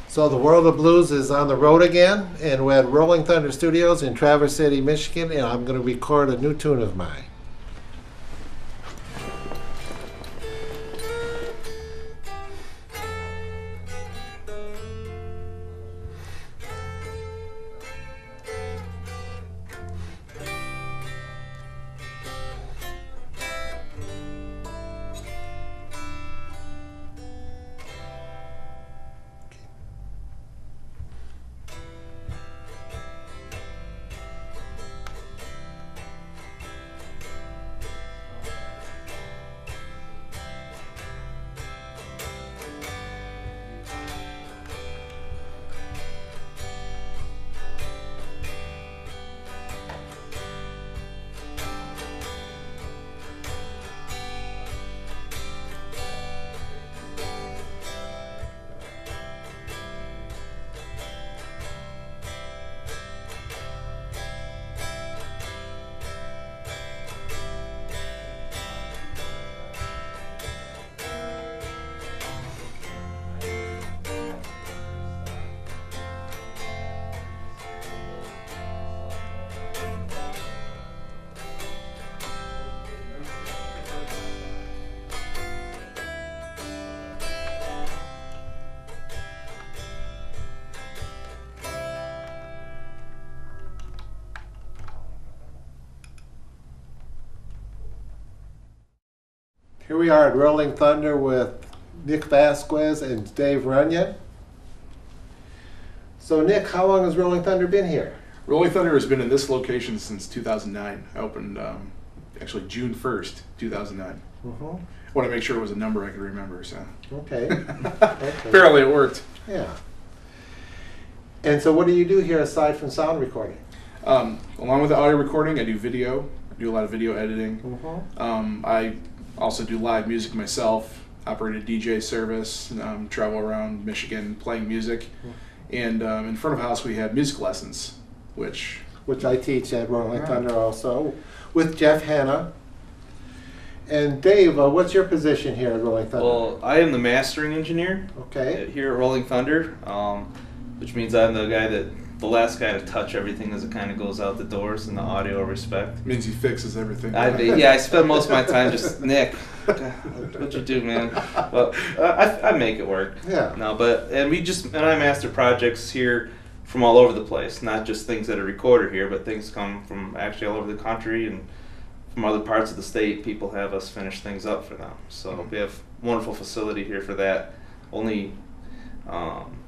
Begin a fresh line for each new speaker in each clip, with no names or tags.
So the World of Blues is on the road again, and we're at Rolling Thunder Studios in Traverse City, Michigan, and I'm going to record a new tune of mine. Here we are at Rolling Thunder with Nick Vasquez and Dave Runyan. So Nick, how long has Rolling Thunder been here?
Rolling Thunder has been in this location since 2009. I opened actually June 1st, 2009. I want to make sure it was a number I could remember. So
Okay.
apparently it worked.
Yeah. And so what do you do here aside from sound recording?
Along with the audio recording, I do video. I do a lot of video editing. I also do live music myself, operate a DJ service, travel around Michigan playing music. And in front of house we have music lessons, which
I teach at Rolling Thunder also, with Jeff Hanna. And Dave, what's your position here at Rolling Thunder?
Well, I am the mastering engineer here at Rolling Thunder, which means I'm the last guy to touch everything as it kind of goes out the doors in the audio respect.
means he fixes everything.
I spend most of my time just, Nick, what you do, man? Well, I make it work.
Yeah.
No, and I master projects here from all over the place, not just things that are recorded here, but things come from actually all over the country and from other parts of the state. People have us finish things up for them. So we have a wonderful facility here for that. Only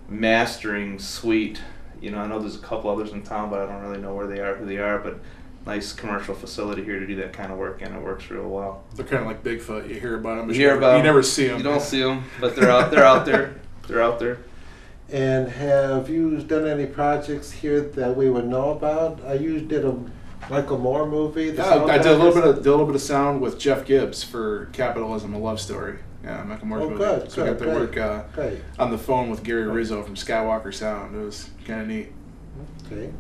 mastering suite. I know there's a couple others in town, but I don't really know who they are, but nice commercial facility here to do that kind of work, and it works real well.
They're kind of like Bigfoot. You hear about them, but
you
never see them.
You don't see them, but they're out there. They're out there.
And have you done any projects here that we would know about? You did a Michael Moore movie.
I did a little bit of sound with Jeff Gibbs for Capitalism: A Love Story. Yeah, Michael Moore's movie.
Good,
so I got to work
great.
on the phone with Gary Rizzo from Skywalker Sound. It was kind of neat.
Okay.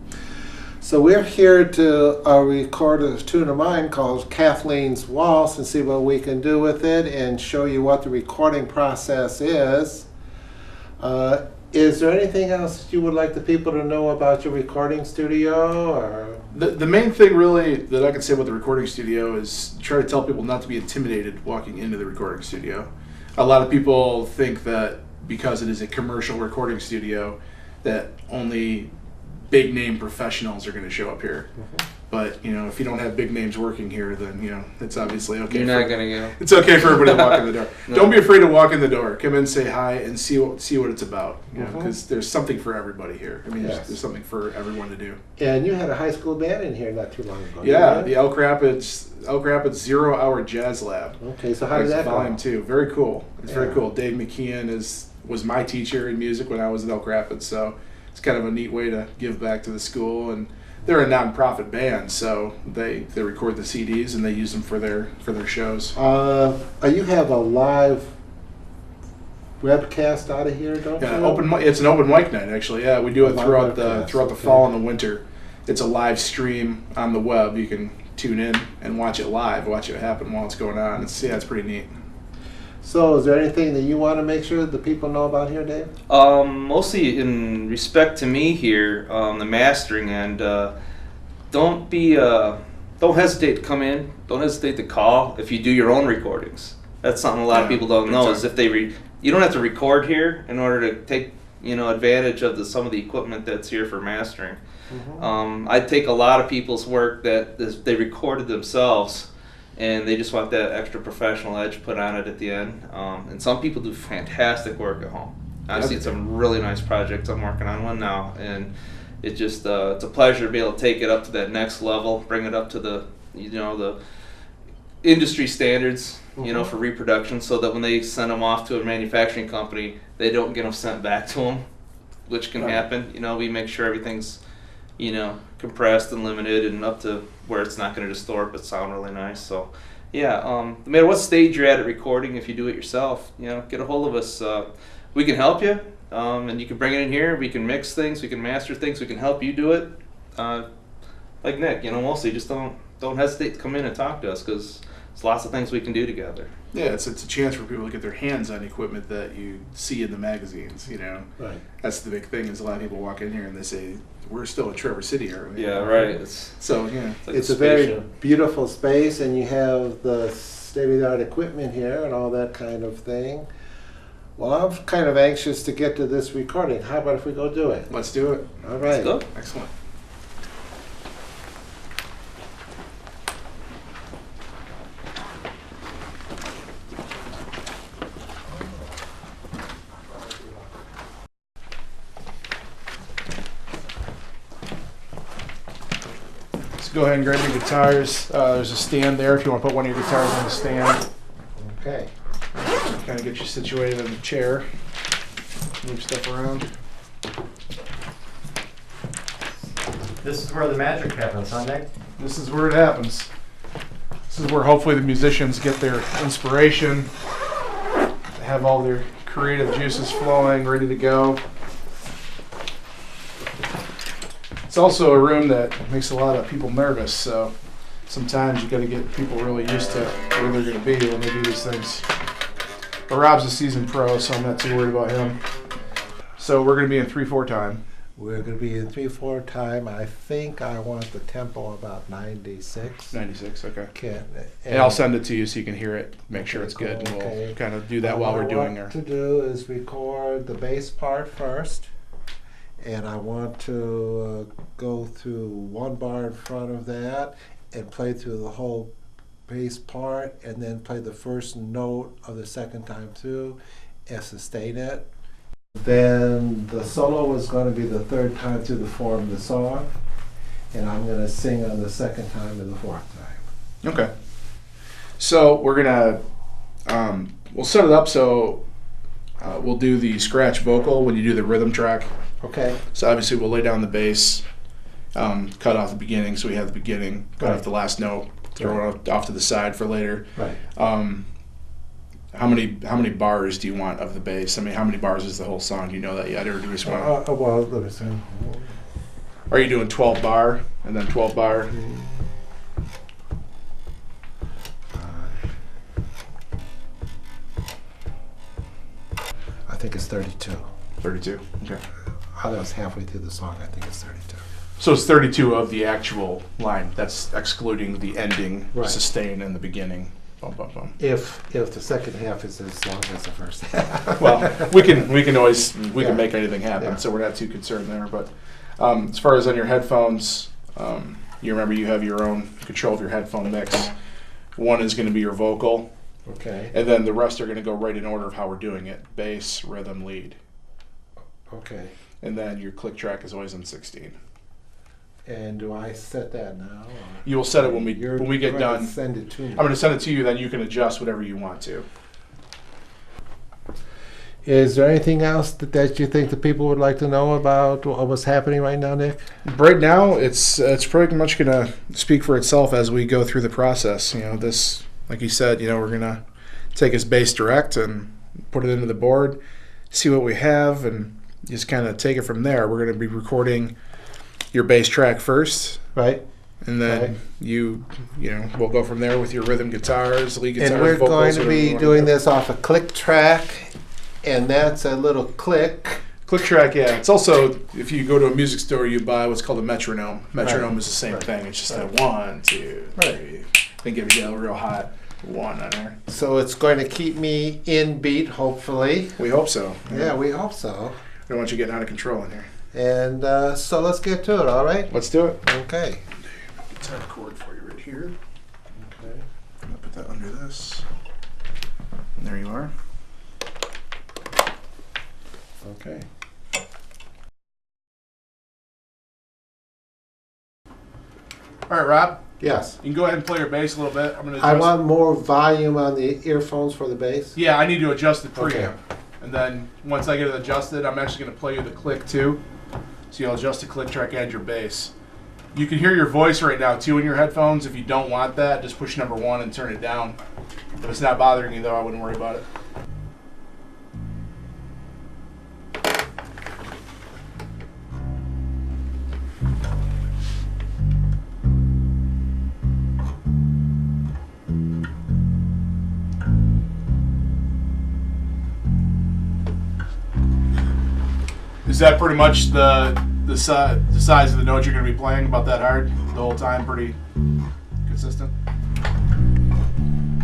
So we're here to record a tune of mine called Kathleen's Waltz and see what we can do with it and show you what the recording process is. Is there anything else you would like the people to know about your recording studio? Or
The main thing really that I can say about the recording studio is try to tell people not to be intimidated walking into the recording studio. A lot of people think that because it is a commercial recording studio that only big name professionals are going to show up here. But if you don't have big names working here, then it's obviously okay.
You're not gonna go.
It's okay for everybody to walk in the door.
No.
Don't be afraid to walk in the door. Come in, say hi, and see what it's about. Because there's something for everybody here. I mean, there's something for everyone to do.
And you had a high school band in here not too long ago.
Yeah, the Elk Rapids 0 Hour Jazz Lab.
Okay, so how did that go?
Volume 2. Very cool. It's very cool. Dave McKeon was my teacher in music when I was at Elk Rapids, so it's kind of a neat way to give back to the school. And they're a non-profit band, so they record the CDs and they use them for their shows.
You have a live webcast out of here, don't you?
It's an open mic night, actually. Yeah, we do it throughout the fall and the winter. It's a live stream on the web. You can tune in and watch it live, watch it happen while it's going on. It's pretty neat.
So is there anything that you want to make sure the people know about here, Dave?
Mostly in respect to me here, the mastering end. Don't hesitate to come in. Don't hesitate to call if you do your own recordings. That's something a lot of people don't know. Is if you don't have to record here in order to take advantage of some of the equipment that's here for mastering. I take a lot of people's work that they recorded themselves, and they just want that extra professional edge put on it at the end. And some people do fantastic work at home. I've seen some really nice projects. I'm working on one now, and it just it's a pleasure to be able to take it up to that next level, bring it up to the the industry standards, for reproduction, so that when they send them off to a manufacturing company, they don't get them sent back to them, which can happen. We make sure everything's compressed and limited and up to where it's not going to distort but sound really nice. So no matter what stage you're at recording, if you do it yourself, get a hold of us. We can help you, and you can bring it in here. We can mix things, we can master things, we can help you do it. Like Nick, mostly just don't hesitate to come in and talk to us, because there's lots of things we can do together.
Yeah, it's a chance for people to get their hands on equipment that you see in the magazines.
Right.
That's the big thing. Is a lot of people walk in here and they say, "We're still in Traverse City, aren't we?"
Yeah, right.
It's like
It's a very beautiful space, and you have the state-of-the-art equipment here and all that kind of thing. Well, I'm kind of anxious to get to this recording. How about if we go do it?
Let's do it.
All right.
Let's go.
Excellent. Go ahead and grab your guitars. There's a stand there if you want to put one of your guitars on the stand.
Okay.
Kind of get you situated in the chair. Move stuff around.
This is where the magic happens, huh, Nick?
This is where it happens. This is where hopefully the musicians get their inspiration, have all their creative juices flowing, ready to go. It's also a room that makes a lot of people nervous, so sometimes you got to get people really used to where they're going to be when they do these things. But Rob's a seasoned pro, so I'm not too worried about him. So we're going to be in 3/4 time.
We're going to be in 3/4 time. I think I want the tempo about 96.
96, okay. And I'll send it to you so you can hear it, make sure it's good, and we'll kind of do that while we're doing our...
What to do is record the bass part first, and I want to go through one bar in front of that and play through the whole bass part, and then play the first note of the second time through and sustain it. Then the solo is going to be the third time through the form of the song, and I'm going to sing on the second time and the fourth time.
Okay. So we're going to, we'll set it up so we'll do the scratch vocal when you do the rhythm track.
Okay.
So obviously we'll lay down the bass, cut off the beginning so we have the beginning, cut off the last note, throw it off to the side for later.
Right.
How many bars do you want of the bass? I mean, how many bars is the whole song? Do you know that yet, or do we just want?
Well, let me see.
Are you doing 12 bar and then 12 bar?
I think it's 32.
32. Okay.
I was halfway through the song. I think it's 32.
So it's 32 of the actual line. That's excluding the ending,
Right.
sustain, and the beginning. Bum, bum, bum.
If the second half is as long as the first half.
Well, we can always
Yeah.
can make anything happen,
Yeah.
so we're not too concerned there. But as far as on your headphones, you remember you have your own control of your headphone mix. One is going to be your vocal,
Okay.
and then the rest are going to go right in order of how we're doing it: bass, rhythm, lead,
Okay.
and then your click track is always on 16.
And do I set that now? Or
You will set it when we
you're
get
going to
done.
Send it to me.
I'm going to send it to you, then you can adjust whatever you want to.
Is there anything else that you think the people would like to know about what's happening right now, Nick?
Right now, it's pretty much going to speak for itself as we go through the process. This, like you said, we're going to take his bass direct and put it into the board, see what we have, and just kind of take it from there. We're going to be recording your bass track first.
Right.
And then
Okay.
we'll go from there with your rhythm guitars, lead guitar,
And we're
vocals,
going to
whatever you
be
wanna
doing
do.
this off a click track, and that's a little click.
Click track, yeah. It's also, if you go to a music store, you buy what's called a metronome. Metronome
Right.
is the same
Right.
thing. It's just
Right.
a 1, 2, 3.
Right.
I think it a real hot 1 on there.
So it's going to keep me in beat, hopefully.
We hope so.
Yeah, we hope so.
We don't want you getting out of control in here.
And so let's get to it, all right?
Let's do it.
Okay.
Guitar chord for you right here.
Okay.
I'm gonna put that under this. And there you are.
Okay.
All right, Rob.
Yes.
You can go ahead and play your bass a little bit. I'm gonna.
I want more volume on the earphones for the bass.
Yeah, I need to adjust the preamp,
Okay.
and then once I get it adjusted, I'm actually gonna play you the click too. So you'll adjust the click track and your bass. You can hear your voice right now too in your headphones. If you don't want that, just push number 1 and turn it down. If it's not bothering you though, I wouldn't worry about it. Is that pretty much the size of the note you're going to be playing? About that hard the whole time? Pretty consistent?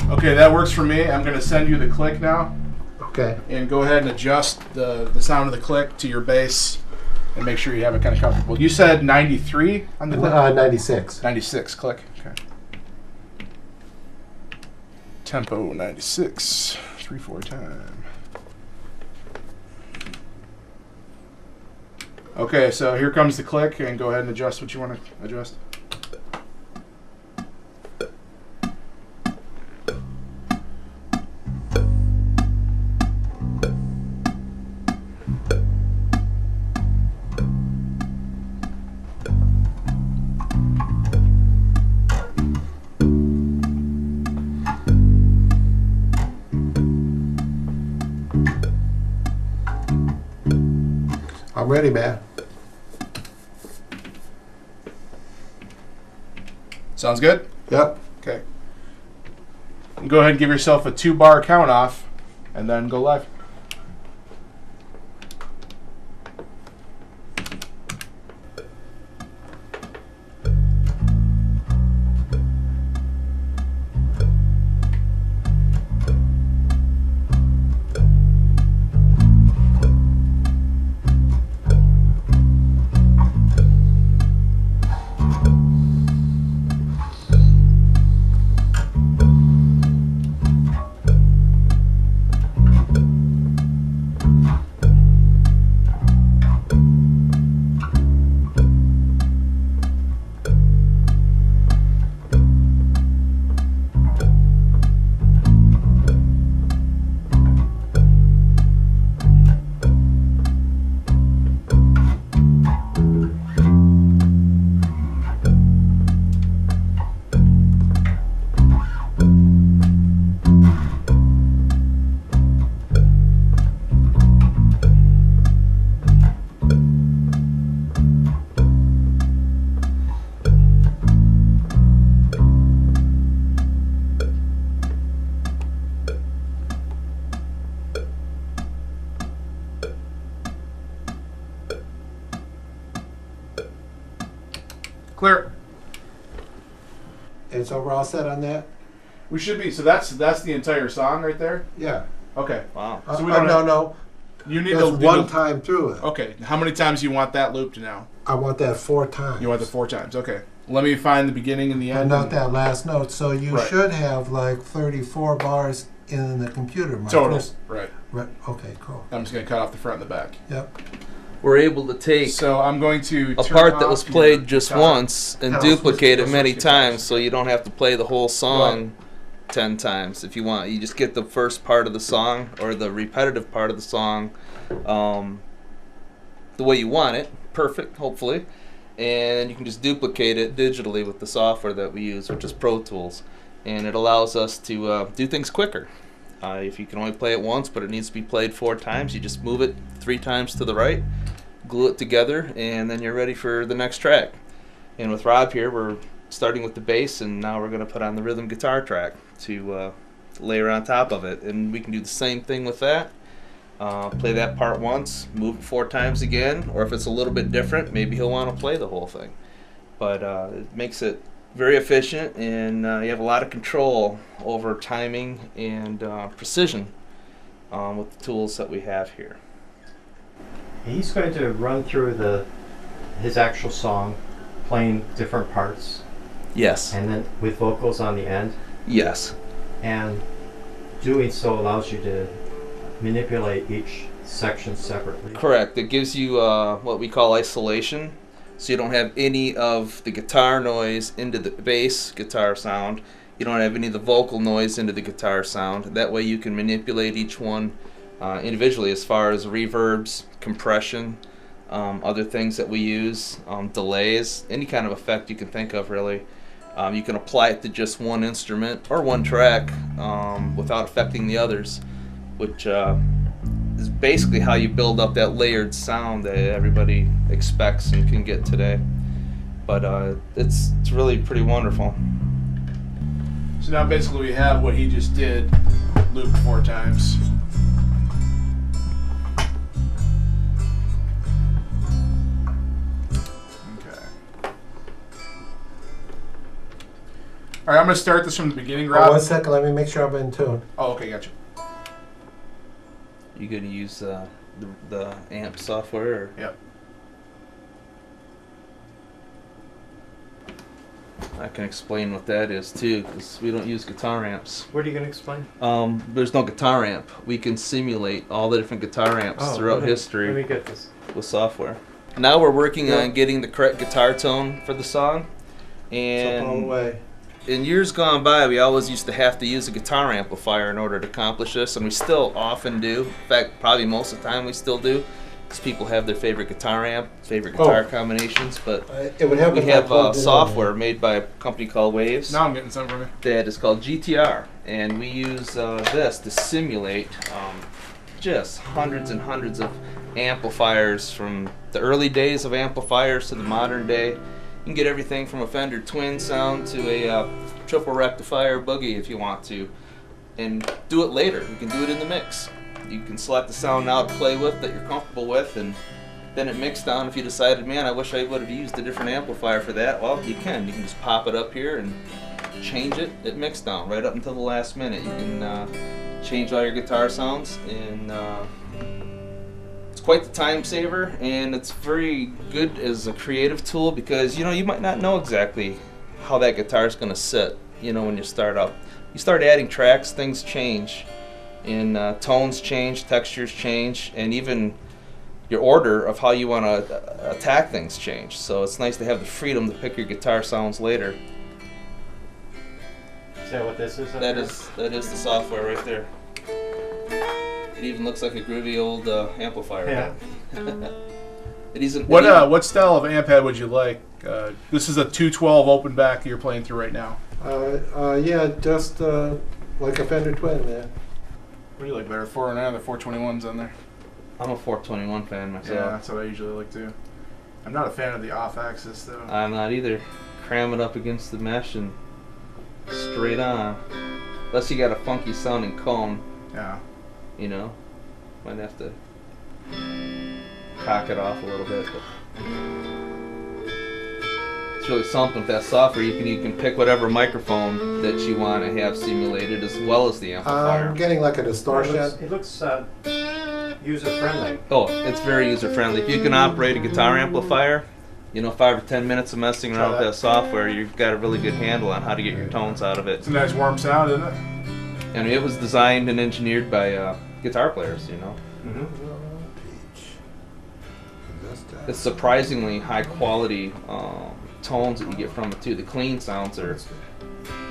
Okay, that works for me. I'm going to send you the click now.
Okay.
And go ahead and adjust the sound of the click to your bass and make sure you have it kind of comfortable. You said 93 on the click?
96.
96 click. Okay. Tempo 96. 3/4 time. Okay, so here comes the click, and go ahead and adjust what you want to adjust.
I'm ready, man.
Sounds good?
Yep.
Okay. Go ahead and give yourself a 2-bar count off, and then go live. Clear.
And so we're all set on that?
We should be. So that's the entire song right there.
Yeah.
Okay.
Wow.
So we don't
no.
You need
That's
to
one time through it.
Okay. How many times do you want that looped now?
I want that 4 times.
You want the 4 times. Okay. Let me find the beginning and the
And
end.
not that last note. So you
Right.
should have like 34 bars in the computer. My
Total.
first-
Right.
Right. Okay, cool.
I'm just gonna cut off the front and the back.
Yep.
We're able to take
So I'm going to
a
turn
part that was
off your
played just
guitar.
once and
House
duplicate
was-
it many
was-
times, so you don't have to play the whole song 10 times if you want. You just get the first part of the song or the repetitive part of the song the way you want it, perfect, hopefully, and you can just duplicate it digitally with the software that we use, which is Pro Tools, and it allows us to do things quicker. If you can only play it once, but it needs to be played 4 times, you just move it 3 times to the right, glue it together, and then you're ready for the next track. And with Rob here, we're starting with the bass, and now we're going to put on the rhythm guitar track to layer on top of it. And we can do the same thing with that. Play that part once, move it 4 times again, or if it's a little bit different, maybe he'll want to play the whole thing. But it makes it very efficient, and you have a lot of control over timing and precision with the tools that we have here.
He's going to run through his actual song, playing different parts,
Yes.
and then with vocals on the end.
Yes.
And doing so allows you to manipulate each section separately.
Correct. It gives you what we call isolation, so you don't have any of the guitar noise into the bass guitar sound. You don't have any of the vocal noise into the guitar sound. That way you can manipulate each one individually as far as reverbs, compression, other things that we use, delays, any kind of effect you can think of really. You can apply it to just one instrument or one track without affecting the others, which is basically how you build up that layered sound that everybody expects and can get today. But it's really pretty wonderful.
So now basically we have what he just did looped 4 times. Okay. All right, I'm going to start this from the beginning, Rob.
1 second, let me make sure I'm in tune.
Oh, okay, gotcha.
You gonna use the amp software? Or?
Yep.
I can explain what that is too, because we don't use guitar amps.
What are you going to explain?
There's no guitar amp. We can simulate all the different guitar amps throughout history
Let me get this.
with software. Now we're working on getting the correct guitar tone for the song,
So all the
and
way.
in years gone by, we always used to have to use a guitar amplifier in order to accomplish this, and we still often do. In fact, probably most of the time we still do, because people have their favorite guitar amp, favorite guitar combinations. But
It would help
we
if I
have
plugged it in
software made by a company called Waves
Now I'm getting something from you.
that is called GTR, and we use this to simulate just hundreds and hundreds of amplifiers from the early days of amplifiers to the modern day. You can get everything from a Fender Twin sound to a triple rectifier boogie if you want to, and do it later. You can do it in the mix. You can select the sound now to play with that you're comfortable with, and then it mix down. If you decided, man, I wish I would have used a different amplifier for that, well, you can. You can just pop it up here and change it. It mix down right up until the last minute. You can change all your guitar sounds, and it's quite the time saver, and it's very good as a creative tool because you might not know exactly how that guitar is going to sit. When you start up, you start adding tracks, things change, and tones change, textures change, and even your order of how you want to attack things change. So it's nice to have the freedom to pick your guitar sounds later.
Is that what this is?
That is the software right there. It even looks like a groovy old amplifier.
Yeah.
It isn't.
What style of amp head would you like? This is a 212 open back you're playing through right now.
Yeah, just like a Fender Twin, man.
What do you like better, 409 or the 421s on there?
I'm a 421 fan myself.
Yeah, that's what I usually like too. I'm not a fan of the off-axis though.
I'm not either. Cram it up against the mesh and straight on. Unless you got a funky sounding cone,
Yeah.
might have to cock it off a little bit. But it's really something with that software. You can pick whatever microphone that you want to have simulated as well as the amplifier.
I'm getting like a distortion.
It looks user-friendly.
Oh, it's very user friendly. If you can operate a guitar amplifier, 5 or 10 minutes of messing around with that software, you've got a really good handle on how to get your tones out of it.
It's a nice warm sound, isn't it?
And it was designed and engineered by guitar players,
Mm-hmm.
It's surprisingly high quality tones that you get from it too. The clean sounds are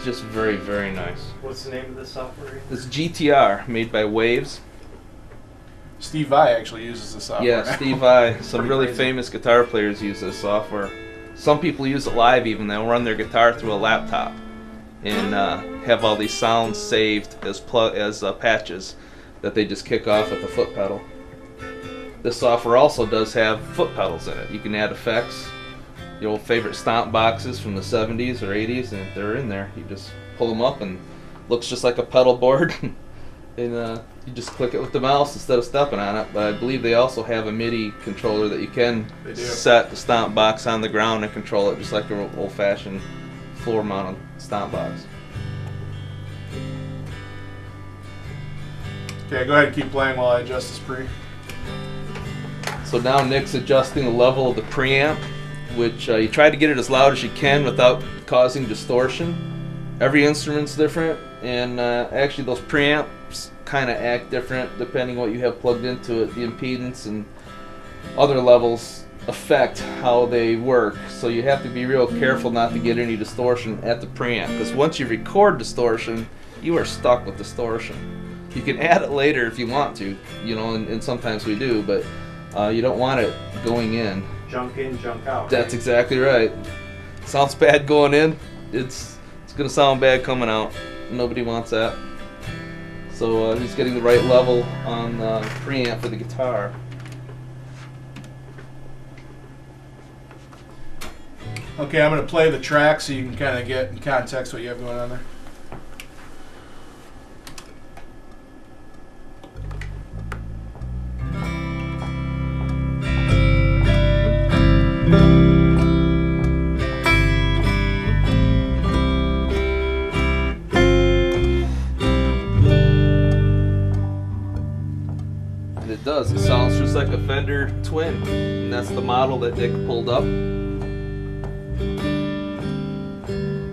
just very, very nice.
What's the name of the software?
It's GTR, made by Waves.
Steve Vai actually uses the software.
Yeah, Steve Vai. Some
Pretty
really
crazy.
famous guitar players use this software. Some people use it live even. They'll run their guitar through a laptop and have all these sounds saved as patches that they just kick off at the foot pedal. This software also does have foot pedals in it. You can add effects your old favorite stomp boxes from the 70s or 80s, and they're in there. You just pull them up and looks just like a pedal board, and you just click it with the mouse instead of stepping on it. But I believe they also have a MIDI controller that you can set the stomp box on the ground and control it just like an old-fashioned floor-mounted stomp box.
Okay, go ahead and keep playing while I adjust this pre.
So now Nick's adjusting the level of the preamp, which you try to get it as loud as you can without causing distortion. Every instrument's different, and actually those preamps kind of act different depending what you have plugged into it. The impedance and other levels affect how they work, so you have to be real careful not to get any distortion at the preamp, because once you record distortion, you are stuck with distortion. You can add it later if you want to, and sometimes we do, but you don't want it going in.
Junk in, junk out.
That's exactly right. Sounds bad going in, it's going to sound bad coming out. Nobody wants that. So he's getting the right level on the preamp for the guitar.
Okay, I'm going to play the track so you can kind of get in context what you have going on there.
It does. It sounds just like a Fender Twin, and that's the model that Nick pulled up.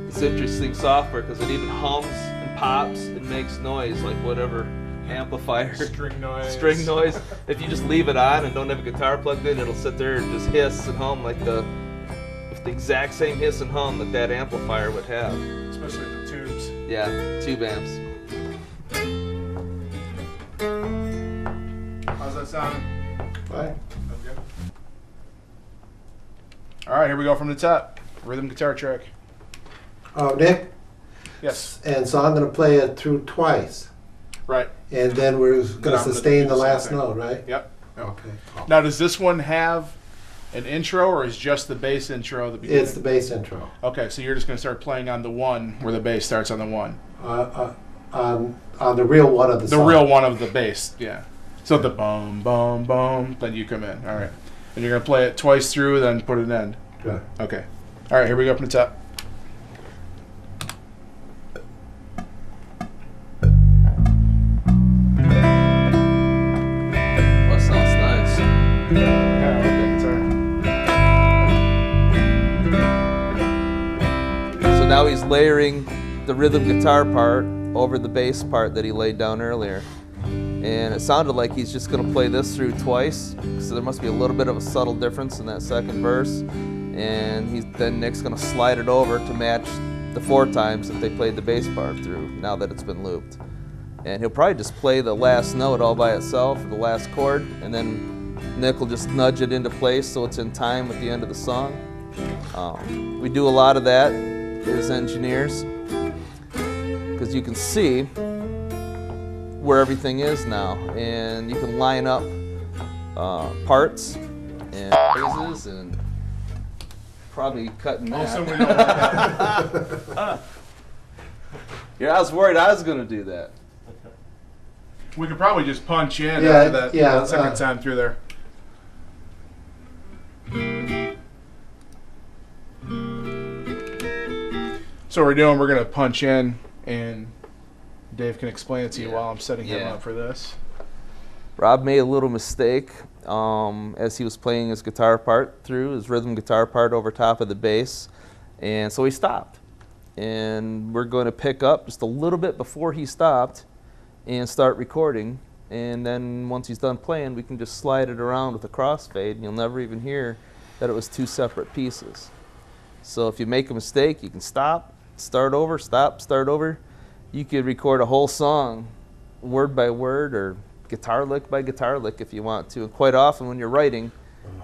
It's interesting software because it even hums and pops and makes noise like whatever amplifier.
String noise.
String noise. If you just leave it on and don't have a guitar plugged in, it'll sit there and just hiss and hum like the exact same hiss and hum that amplifier would have.
Especially the tubes.
Yeah, tube amps.
How's that sounding?
Fine.
Okay. All right, here we go from the top. Rhythm guitar track.
Oh, Nick?
Yes.
And so I'm going to play it through twice.
Right.
And then we're going to
Then I'm gonna
sustain
do
the
the same
last
thing.
note, right?
Yep.
Okay.
Now, does this one have an intro, or is just the bass intro at the beginning?
It's the bass intro.
Okay, so you're just going to start playing on the one where the bass starts on the one.
On the real one of the
The
song.
real one of the bass, yeah. So the boom, boom, boom, then you come in. All right. And you're going to play it twice through, then put an end.
Yeah.
Okay. All right, here we go from the top.
That sounds nice.
Yeah, I like that guitar.
So now he's layering the rhythm guitar part over the bass part that he laid down earlier. And it sounded like he's just going to play this through twice, so there must be a little bit of a subtle difference in that second verse. And then Nick's going to slide it over to match the 4 times that they played the bass part through, now that it's been looped. And he'll probably just play the last note all by itself, or the last chord, and then Nick will just nudge it into place so it's in time with the end of the song. We do a lot of that as engineers, because you can see where everything is now, and you can line up parts and phrases and probably cutting that.
Also, we know
Yeah, I was worried I was going to do that.
we could probably just punch in
Yeah,
after that
yeah,
second time through there. So what we're doing, we're going to punch in, and Dave can explain it to you while I'm setting him
Yeah.
up for this.
Rob made a little mistake as he was playing his guitar part through, his rhythm guitar part over top of the bass, and so he stopped. And we're going to pick up just a little bit before he stopped and start recording, and then once he's done playing, we can just slide it around with a crossfade, and you'll never even hear that it was 2 separate pieces. So if you make a mistake, you can stop, start over, stop, start over. You could record a whole song word by word or guitar lick by guitar lick if you want to. And quite often when you're writing,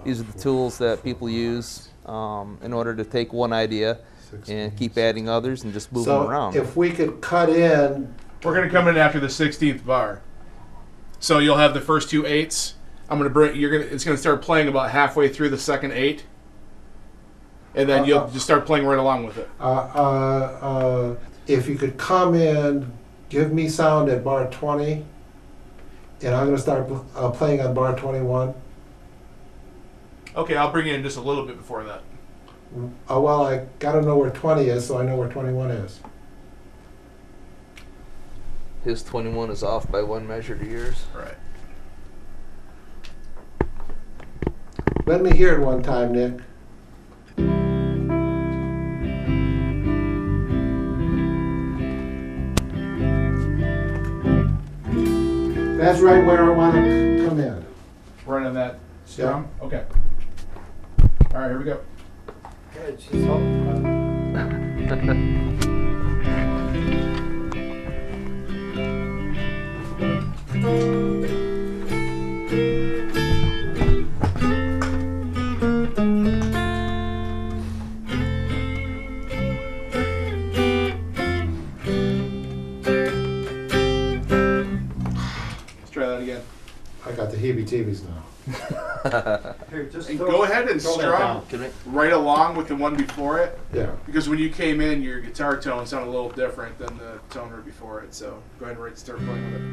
these are the tools that people use in order to take one idea and keep adding others and just move them around.
So if we could cut in,
We're going to come in after the 16th bar. So you'll have the first 2 8s. I'm going to bring it's going to start playing about halfway through the second 8. and then you'll just start playing right along with it.
If you could come in, give me sound at bar 20, and I'm going to start playing on bar 21.
Okay, I'll bring you in just a little bit before that.
Well, I got to know where 20 is, so I know where 21 is.
His 21 is off by one measure to yours.
Right.
Let me hear it one time, Nick. That's right where I want to come in.
Right on that strum? Okay. All right, here we go.
Good, she's home.
Let's try that again.
I got the heebie-jeebies now.
Here, just
And
throw-
go ahead and
throw that
strum
down.
Can I?
right along with the one before it,
Yeah.
because when you came in, your guitar tone sounded a little different than the tone right before it. So go ahead and start playing with it.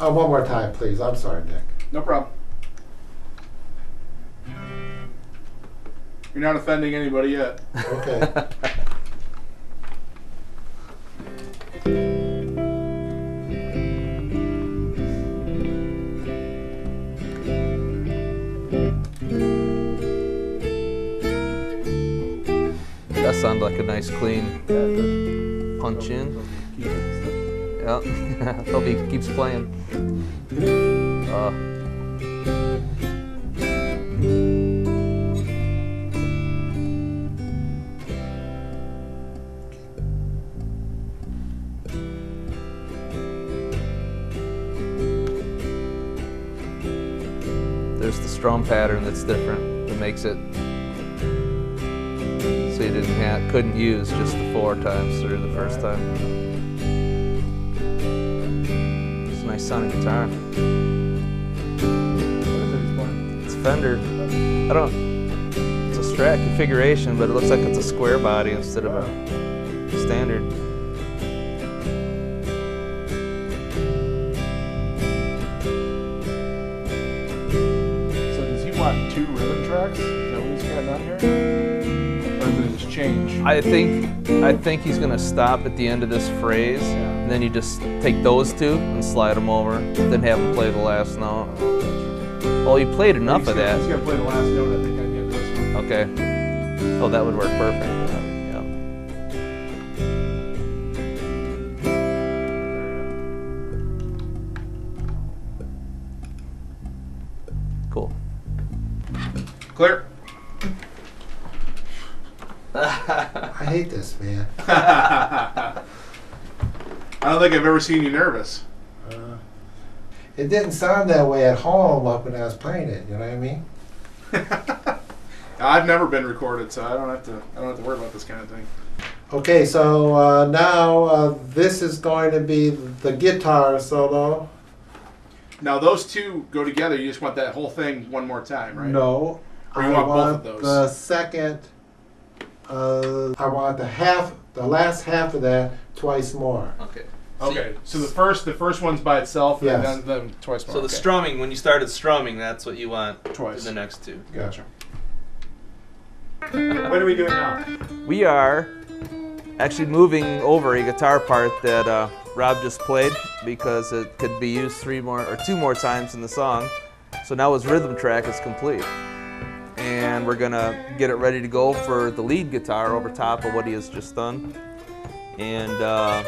One more time, please. I'm sorry, Nick.
No problem. You're not offending anybody yet.
Okay.
That sounds like a nice clean punch in. Yeah, hope he keeps playing. There's the strum pattern that's different that makes it so you couldn't use just the 4 times through the first time. It's a nice sounding guitar. It's Fender. It's a Strat configuration, but it looks like it's a square body instead of a standard.
So does he want 2 rhythm tracks? Is that what he's got down here? Or did it just change?
I think he's gonna stop at the end of this phrase, and then you just take those 2 and slide them over, then have him play the last note. Well, you played enough of that.
He's gonna play the last note, I think, at the end of this one.
Okay. Oh, that would work perfect. Yeah. Cool.
Clear.
I hate this, man.
I don't think I've ever seen you nervous.
It didn't sound that way at home up when I was playing it. You know what I mean?
I've never been recorded, so I don't have to worry about this kind of thing.
Okay, so now this is going to be the guitar solo.
Now those 2 go together. You just want that whole thing one more time, right?
No,
Or you
I
want both
want
of those?
the second. I want the last half of that twice more.
Okay.
Okay. So the first one's by itself,
Yes.
and then twice more.
So the
Okay.
strumming, when you started strumming, that's what you want
Twice.
in the next 2.
Gotcha.
What are we doing now?
We are actually moving over a guitar part that Rob just played because it could be used 2 more times in the song. So now his rhythm track is complete. And we're gonna get it ready to go for the lead guitar over top of what he has just done. And I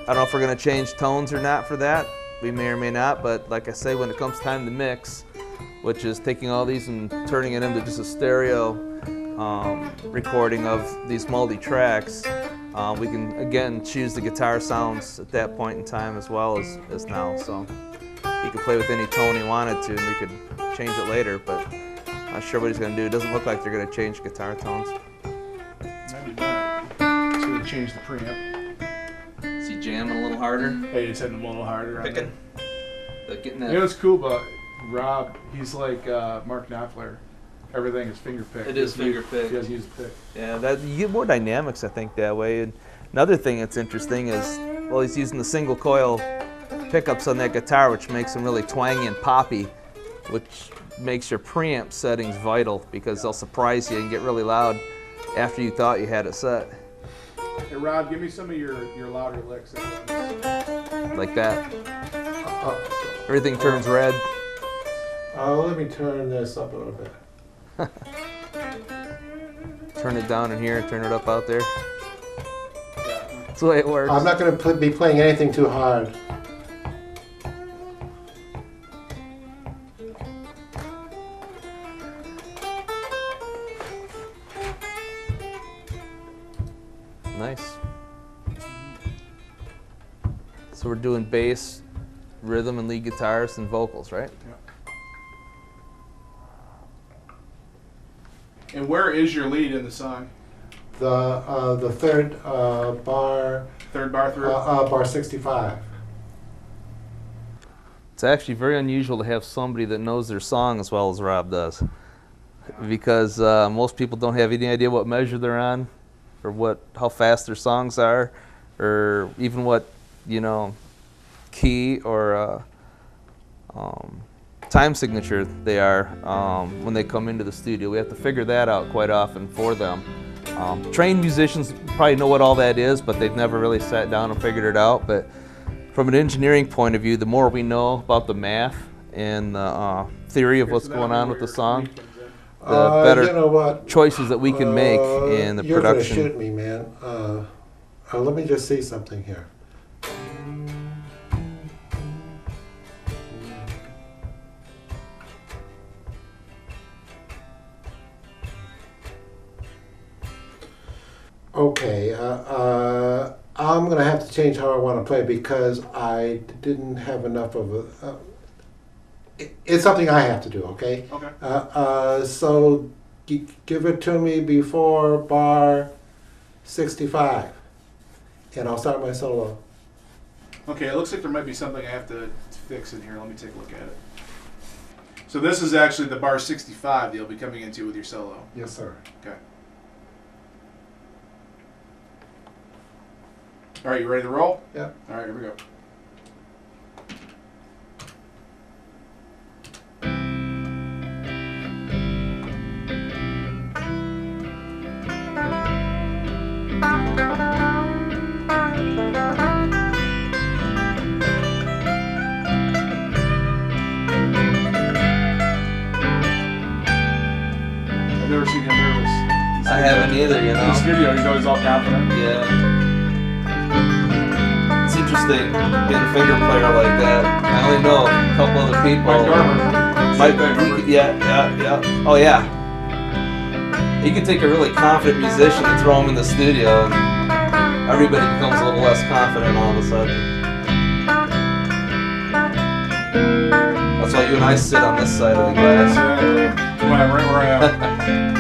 don't know if we're gonna change tones or not for that. We may or may not, but like I say, when it comes time to mix, which is taking all these and turning it into just a stereo recording of these multi-tracks, We can again choose the guitar sounds at that point in time as well as now. So he could play with any tone he wanted to, and we could change it later. But not sure what he's going to do. It doesn't look like they're going to change guitar tones.
Maybe not. It's going to change the preamp.
Is he jamming a little harder?
Hey, it's hitting a little harder.
Picking. Getting that.
You know what's cool about Rob? He's like Mark Knopfler. Everything is finger picked.
It is finger picked.
He doesn't use a pick.
Yeah, you get more dynamics, I think, that way. And another thing that's interesting is, well, he's using the single coil pickups on that guitar, which makes them really twangy and poppy, which makes your preamp settings vital because they'll surprise you and get really loud after you thought you had it set.
Hey, Rob, give me some of your louder licks.
Like that. Everything turns red.
Let me turn this up a little bit.
Turn it down in here, turn it up out there. That's the way it works.
I'm not going to be playing anything too hard.
Nice. So we're doing bass, rhythm, and lead guitars and vocals, right?
Yeah. And where is your lead in the song?
The third bar.
Third bar through?
Bar 65.
It's actually very unusual to have somebody that knows their song as well as Rob does, because most people don't have any idea what measure they're on, or how fast their songs are, or even what key or time signature they are when they come into the studio. We have to figure that out quite often for them. Trained musicians probably know what all that is, but they've never really sat down and figured it out. But from an engineering point of view, the more we know about the math and the theory of what's going on with the song, the better choices that we can make in the
you're
production.
You're going to shoot me, man. Let me just see something here. Okay, I'm going to have to change how I want to play because I didn't have enough of a... it's something I have to do, okay?
Okay.
So give it to me before bar 65, and I'll start my solo.
Okay, it looks like there might be something I have to fix in here. Let me take a look at it. So this is actually the bar 65 that you'll be coming into with your solo.
Yes, sir.
Okay. All right, you ready to roll?
Yeah.
All right, here we go. I've never seen him nervous.
I haven't either,
In the studio, he's always all confident.
Yeah. It's interesting being a finger player like that. I only know a couple other people.
Mike Garber.
Yeah. Oh yeah. You can take a really confident musician and throw him in the studio, and everybody becomes a little less confident all of a sudden. That's why you and I sit on this side of the glass.
Come on, right where I am.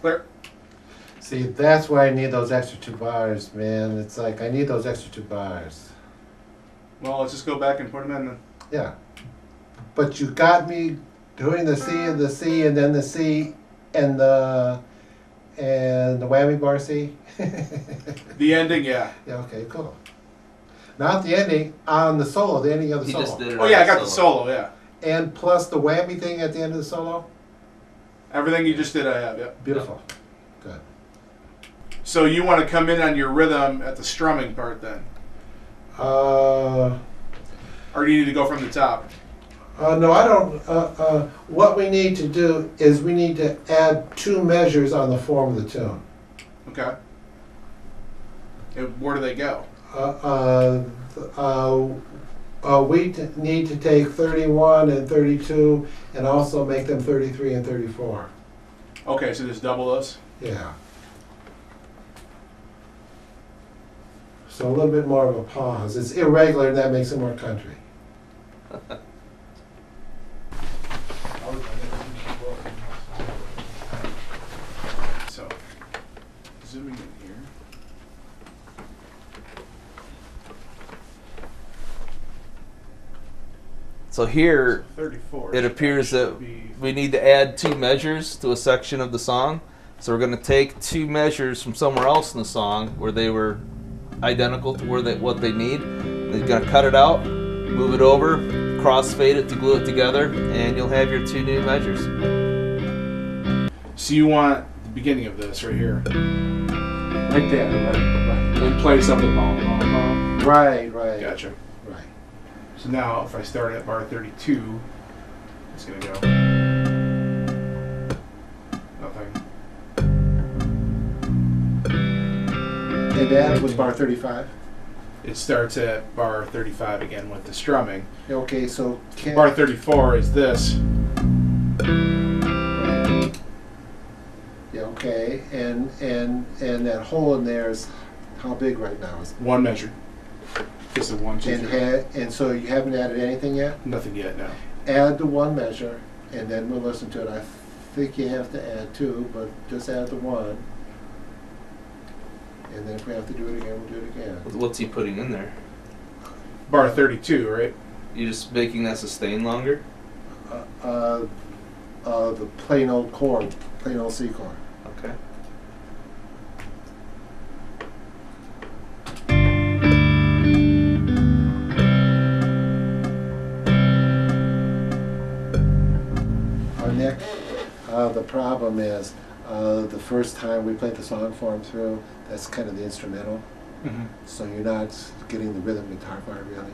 Clear.
See, that's why I need those extra 2 bars, man. It's like I need those extra 2 bars.
Well, let's just go back and put them in then.
Yeah. But you got me doing the C and the C and then the C and the whammy bar C.
The ending, yeah.
Yeah, okay, cool. Not the ending, on the solo, the ending of the
He
solo.
just did it.
Oh yeah, I got the solo, yeah.
And plus the whammy thing at the end of the solo?
Everything you just did, I have, yeah.
Beautiful. Good.
So you want to come in on your rhythm at the strumming part then?
Uh,
Or do you need to go from the top?
No, I don't. What we need to do is we need to add 2 measures on the form of the tune.
Okay. And where do they go?
We need to take 31 and 32 and also make them 33 and 34.
Okay, so just double those?
Yeah. So a little bit more of a pause. It's irregular and that makes it more country.
So, zooming in here.
So here
34.
it appears that
should be-
we need to add 2 measures to a section of the song. So we're going to take 2 measures from somewhere else in the song where they were identical to what they need. They're going to cut it out, move it over, crossfade it to glue it together, and you'll have your 2 new measures.
So you want the beginning of this right here.
Right there, right.
Then play something ball, ball, ball.
Right.
Gotcha.
Right.
So now if I start at bar 32, it's going to go. Nothing.
And that was bar 35.
It starts at bar 35 again with the strumming.
Okay, so
Bar 34 is this.
Yeah, okay, and that hole in there is how big right now? Is
One measure. Just a 1, 2, 3.
and so you haven't added anything yet?
Nothing yet, no.
Add the 1 measure, and then we'll listen to it. I think you have to add 2, but just add the 1. And then if we have to do it again, we'll do it again.
What's he putting in there?
Bar 32, right?
You just making that sustain longer?
The plain old chord, plain old C chord.
Okay.
Our neck, the problem is, the first time we played the song form through, that's kind of the instrumental.
Mm-hmm.
So you're not getting the rhythm guitar part really.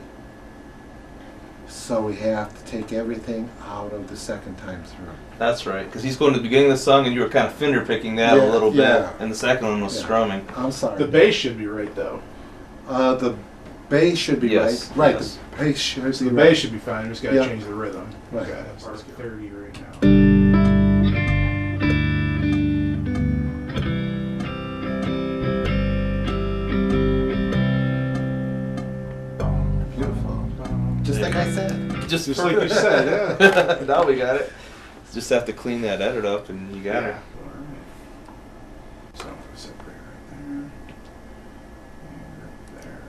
So we have to take everything out of the second time through.
That's right, because he's going to the beginning of the song and you were kind of finger picking that a little bit, and the second one was strumming.
I'm sorry.
The bass should be right though.
The bass should be
Yes,
right. Right,
yes.
the bass should
So
be
the
right.
bass should be fine. We just got to
Yeah.
change the rhythm.
Right.
Okay, that's 30 right now.
Beautiful. Just like I said.
Just
like you said, yeah.
Now we got it. Just have to clean that edit up and you got it.
Alright. So I'm going to separate right there.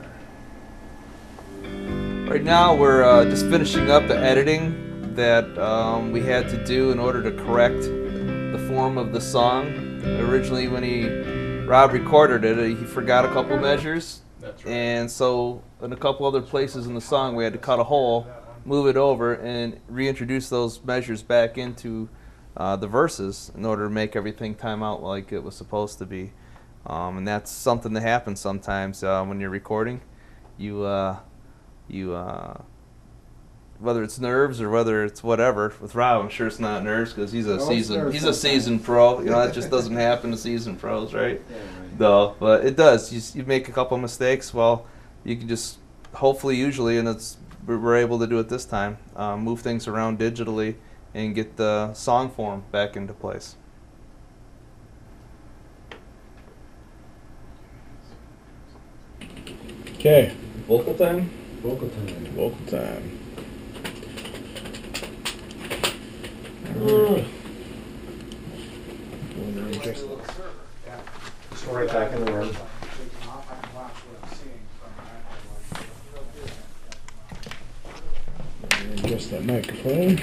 And there.
Right now we're just finishing up the editing that we had to do in order to correct the form of the song. Originally when Rob recorded it, he forgot a couple measures.
That's right.
And so in a couple other places in the song we had to cut a hole, move it over, and reintroduce those measures back into the verses in order to make everything time out like it was supposed to be. And that's something that happens sometimes when you're recording. Whether it's nerves or whether it's whatever. With Rob, I'm sure it's not nerves because he's a seasoned pro. You know, that just doesn't happen to seasoned pros, right?
Yeah, right.
No, but it does. You make a couple mistakes. Well, you can just hopefully, usually, and we're able to do it this time. Move things around digitally and get the song form back into place.
Okay, vocal time?
Vocal time.
Vocal time.
Just go right back in the room.
Adjust that microphone.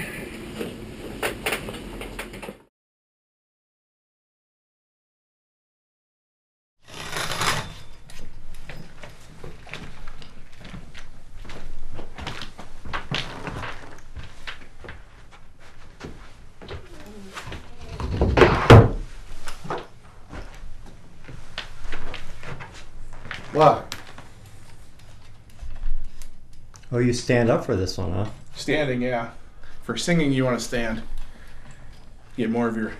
What?
Oh, you stand up for this one, huh?
Standing, yeah. For singing, you want to stand. Get more of your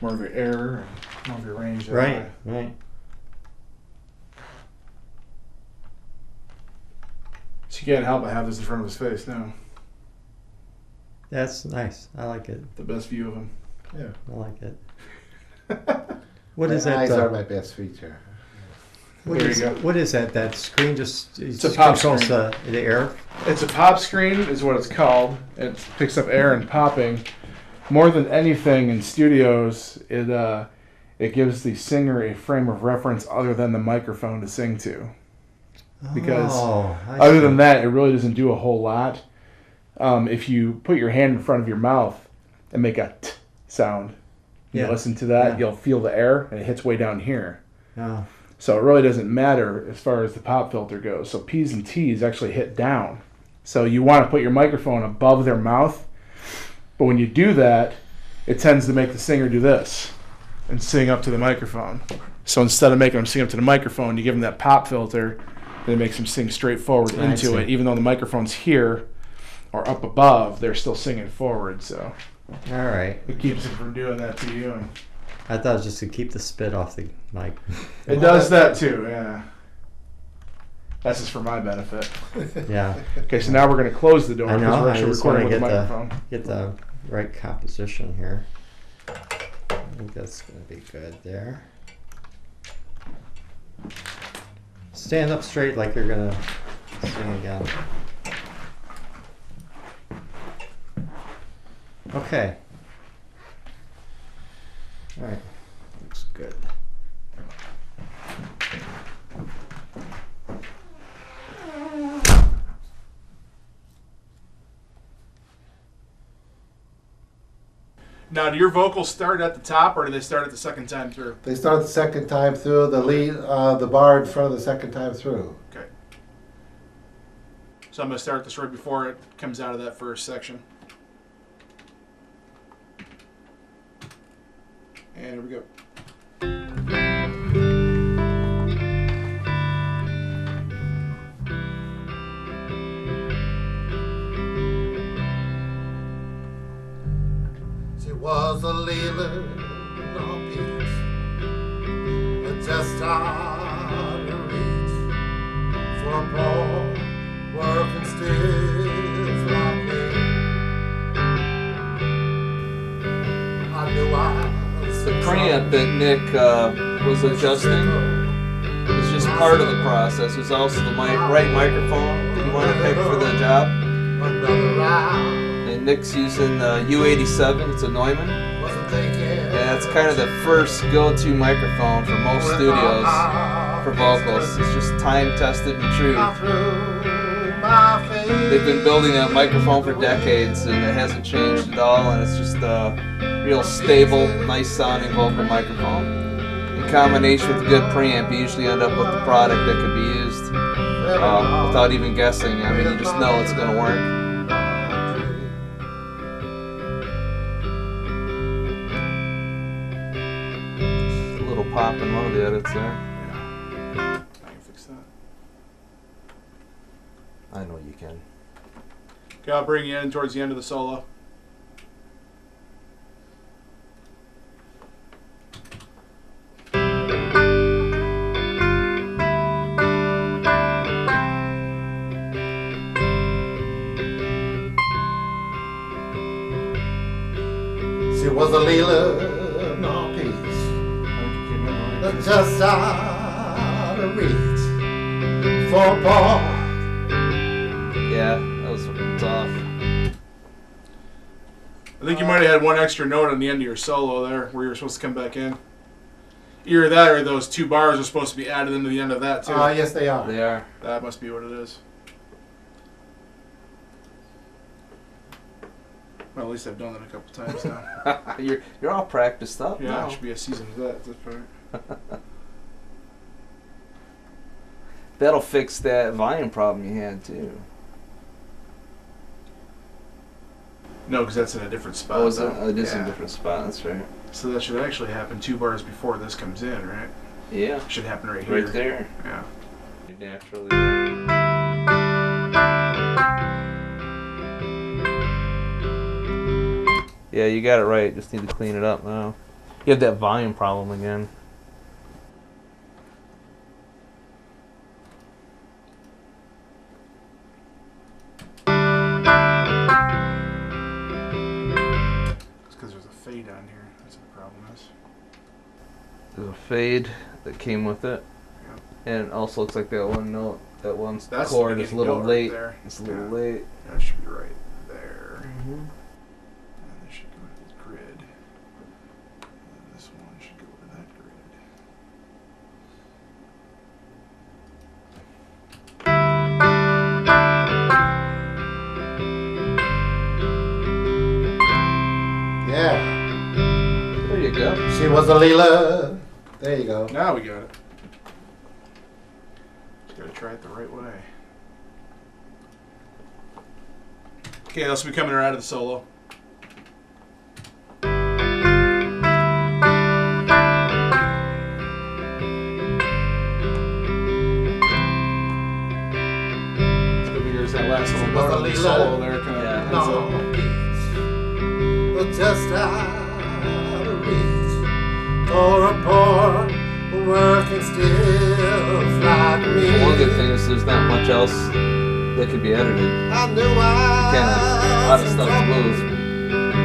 air, more of your range. That
Right,
way.
right.
So you can't help but have this in front of his face now.
That's nice. I like it.
The best view of him.
Yeah.
I like it. What is
My
that?
eyes are my best feature.
There you go.
What is that? That screen just
It's a pop
controls
screen.
the air.
It's a pop screen, is what it's called. It picks up air and popping. More than anything in studios, it gives the singer a frame of reference other than the microphone to sing to. Because other than that, it really doesn't do a whole lot. If you put your hand in front of your mouth and make a t sound, you listen to that, you'll feel the air, and it hits way down here.
Oh.
So it really doesn't matter as far as the pop filter goes. So P's and T's actually hit down. So you want to put your microphone above their mouth, but when you do that, it tends to make the singer do this and sing up to the microphone. So instead of making them sing up to the microphone, you give them that pop filter, and it makes them sing straight forward into it. Even though the microphone's here or up above, they're still singing forward. So
All right.
it keeps it from doing that to you. And
I thought it was just to keep the spit off the mic.
it does that too, yeah. That's just for my benefit.
Yeah.
Okay, so now we're going to close the door
I
because
know.
we're
I
actually
just want
recording
to
with the microphone.
get the right composition here. I think that's going to be good there. Stand up straight like you're going to sing again. Okay. All right. Looks good.
Now, do your vocals start at the top, or do they start at the second time through?
They start the second time through, the lead, the bar in front of the second time through.
Okay. So I'm going to start this right before it comes out of that first section. And here we go.
She was a leader of peace, but just out of reach for a poor working stiff like me. I knew I was
The preamp that Nick was adjusting was just part of the process. It was also the right microphone that you want to pick for the job.
another round.
And Nick's using the U87, it's a Neumann.
Wasn't thinking.
Yeah, it's kind of the first go-to microphone for most studios for vocals. It's just time-tested and true. They've been building that microphone for decades and it hasn't changed at all, and it's just a real stable, nice-sounding vocal microphone. In combination with a good preamp, you usually end up with a product that could be used without even guessing. I mean, you just know it's going to work. Pop in one of the edits there.
Yeah. I can fix that.
I know you can.
Okay, I'll bring you in towards the end of the solo.
She was a leader, no peace. Just out of reach for a ball.
Yeah, that was tough.
I think you might have had one extra note on the end of your solo there where you were supposed to come back in. Either that or those two bars are supposed to be added into the end of that too.
Yes, they are.
They are.
That must be what it is. Well, at least I've done that a couple times now.
You're all practiced up
Yeah,
now.
it should be a seasoned vet at this point.
That'll fix that volume problem you had too.
No, because that's in a different spot.
Oh, is it?
though.
Oh, it is in
Yeah.
a different spot. That's right.
So that should actually happen 2 bars before this comes in, right?
Yeah,
Should happen right here.
right there.
Yeah.
Naturally. Yeah, you got it right. Just need to clean it up now. You have that volume problem again.
It's because there's a fade on here. That's what the problem is.
There's a fade that came with it.
Yep.
And it also looks like that one note, that one
That's the
chord is a
beginning
little
note right
late.
there.
It's a little
Yeah.
late.
That should be right there.
Mm-hmm.
And this should go to this grid. And this one should go to that grid.
Yeah.
There you go.
She was a Leela. There you go.
Now we got it. Just gotta try it the right way. Okay, this will be coming right out of the solo. So here's that last little part of the solo there, kind of.
Yeah.
No peace, just out of reach for a poor working stiff like me.
One good thing is there's not much else that could be edited.
I knew I
Can't have a lot of
was in
stuff to
trouble,
move.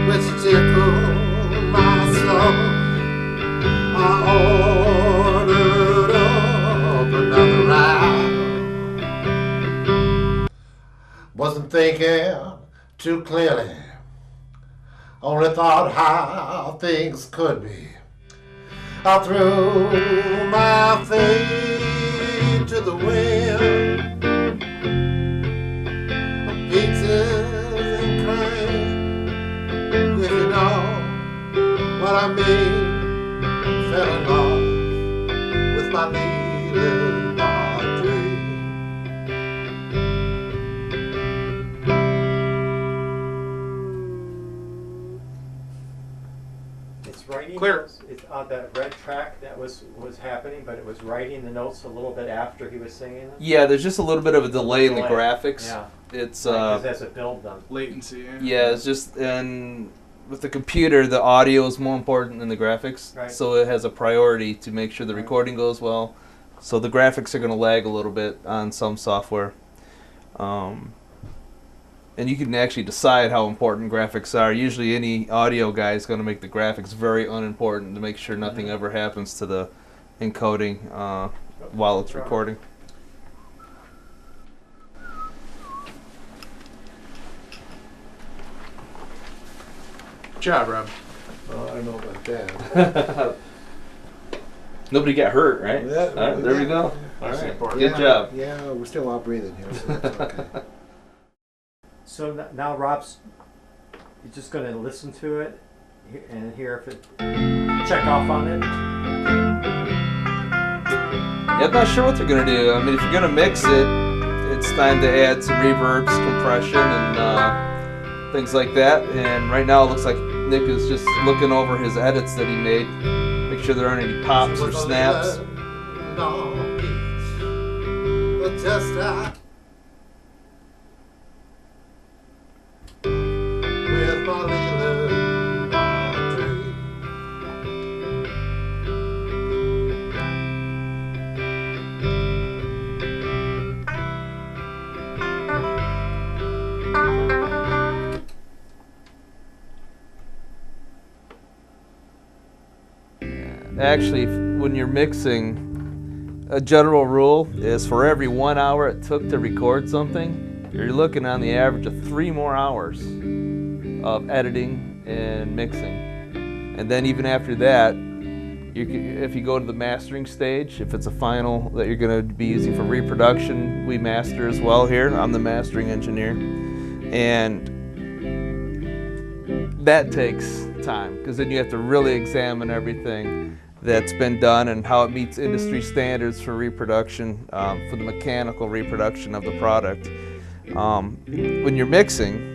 which tickled my soul. I ordered up another round. Wasn't thinking too clearly, only thought how things could be. I threw my fate to the wind. Pizzas and cream, if you know what I mean. Fell in love with my little Audrey.
It's writing
Clear.
notes. It's on that red track that was happening, but it was writing the notes a little bit after he was singing them.
Yeah, there's just a little bit of a delay in the
Delay.
graphics.
Yeah.
It's
Because as it build them.
Latency.
yeah, it's just, and with the computer, the audio is more important than the graphics.
Right.
So it has a priority to make sure the
Right.
recording goes well. So the graphics are going to lag a little bit on some software. And you can actually decide how important graphics are. Usually any audio guy is going to make the graphics very unimportant to make sure nothing ever happens to the encoding while it's recording.
Good job, Rob.
Well, I don't know about that.
Nobody got hurt, right?
Yeah,
All right, there we go. All
That's
right.
important.
Good job.
Yeah, we're still all breathing here, so that's okay.
So now Rob's just going to listen to it and hear if it check off on it.
Yeah, I'm not sure what they're gonna do. I mean, if you're gonna mix it, it's time to add some reverbs, compression, and things like that. And right now, it looks like Nick is just looking over his edits that he made, make sure there aren't any pops or snaps.
No peace, but just out with my little Audrey.
Actually, when you're mixing, a general rule is for every 1 hour it took to record something, you're looking on the average of 3 more hours of editing and mixing. And then even after that, if you go to the mastering stage, if it's a final that you're going to be using for reproduction, we master as well here. I'm the mastering engineer. And that takes time, because then you have to really examine everything that's been done and how it meets industry standards for reproduction, for the mechanical reproduction of the product. When you're mixing,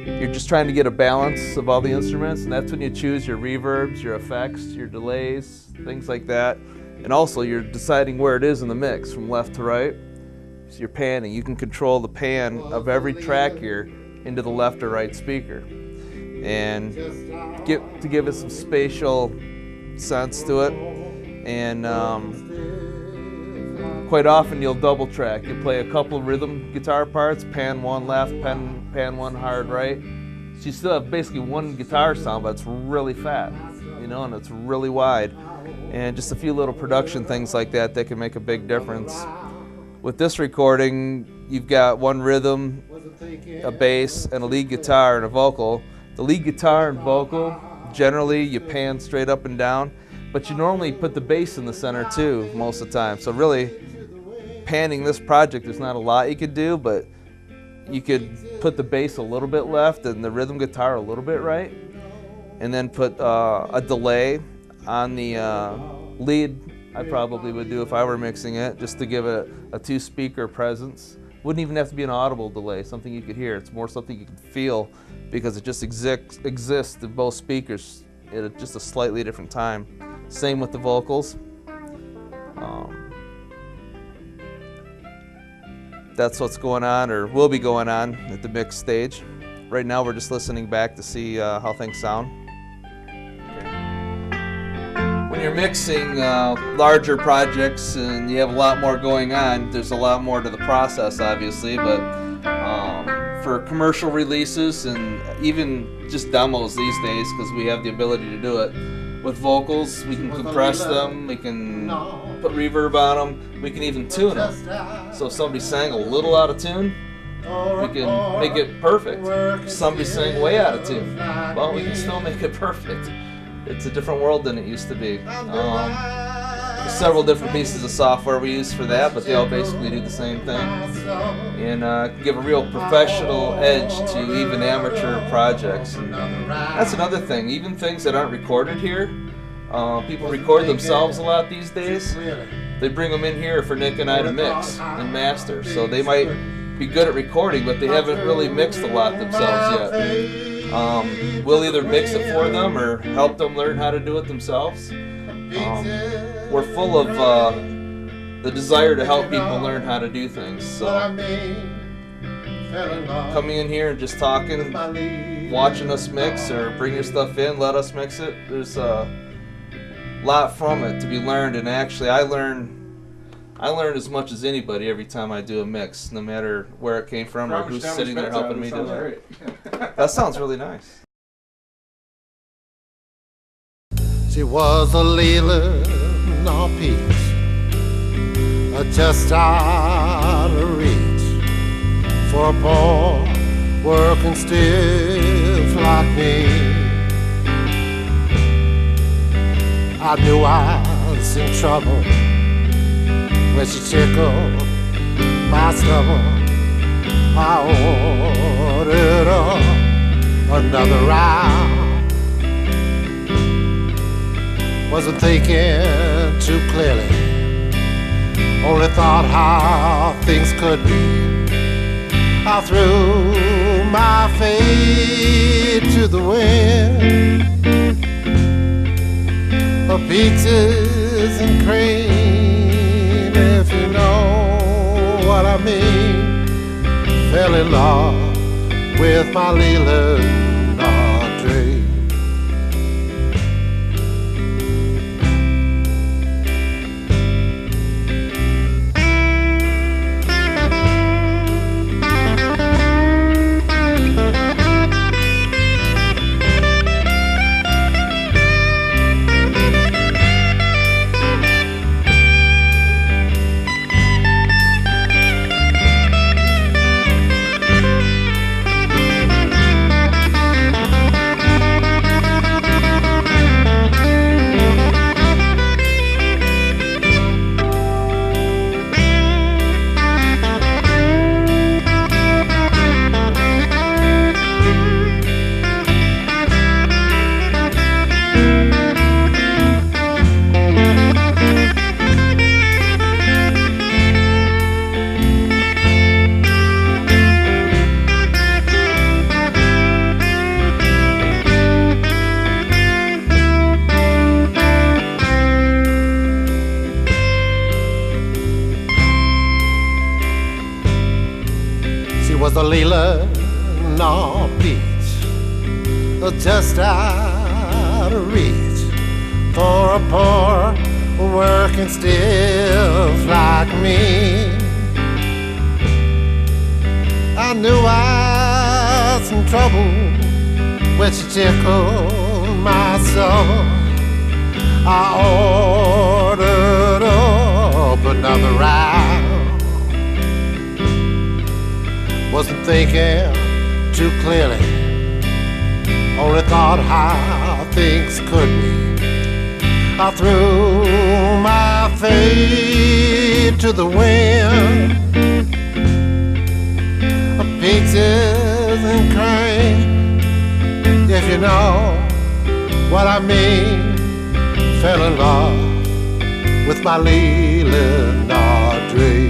you're just trying to get a balance of all the instruments, and that's when you choose your reverbs, your effects, your delays, things like that. And also you're deciding where it is in the mix, from left to right. So you're panning. You can control the pan of every track here into the left or right speaker. and give it some spatial sense to it. And quite often you'll double track. You play a couple rhythm guitar parts, pan one left, pan one hard right. So you still have basically one guitar sound, but it's really fat, you know, and it's really wide. And just a few little production things like that that can make a big difference. With this recording, you've got one rhythm, a bass, and a lead guitar and a vocal. The lead guitar and vocal, generally you pan straight up and down, but you normally put the bass in the center too most of the time. So really, panning this project, there's not a lot you could do, but you could put the bass a little bit left and the rhythm guitar a little bit right, and then put a delay on the lead. I probably would do if I were mixing it, just to give it a two-speaker presence. Wouldn't even have to be an audible delay, something you could hear. It's more something you can feel because it just exists in both speakers at just a slightly different time. Same with the vocals. That's what's going on, or will be going on at the mix stage. Right now we're just listening back to see how things sound. When you're mixing larger projects and you have a lot more going on, there's a lot more to the process obviously, but for commercial releases and even just demos these days, because we have the ability to do it, with vocals we can compress them, we can put reverb on them, we can even tune them. So if somebody sang a little out of tune, we can make it perfect. If somebody sang way out of tune, well, we can still make it perfect. It's a different world than it used to be. There's several different pieces of software we use for that, but they all basically do the same thing. And can give a real professional edge to even amateur projects. And that's another thing, even things that aren't recorded here. People record themselves a lot these days. They bring them in here for Nick and I to mix and master. So they might be good at recording, but they haven't really mixed a lot themselves yet. We'll either mix it for them or help them learn how to do it themselves. We're full of the desire to help people learn how to do things. So coming in here and just talking, watching us mix, or bring your stuff in, let us mix it, there's a lot from it to be learned. And actually I learn as much as anybody every time I do a mix, no matter where it came from or who's sitting there helping me do it. That sounds really nice.
She was a little piece, just out of reach for a poor working stiff like me. I knew I was in trouble when she tickled my stubble. I ordered another round. Wasn't thinking too clearly, only thought how things could be. I threw my fate to the wind. Peaches and cream, if you know what I mean. Fell in love with my Leland Audrey. Was a Leland Beach, just out of reach for a poor working stiff like me. I knew I was in trouble, which tickled my soul. I ordered up another round. Wasn't thinking too clearly, only thought how things could be. I threw my fate to the wind. Peaches and cream, if you know what I mean. Fell in love with my Leland Audrey.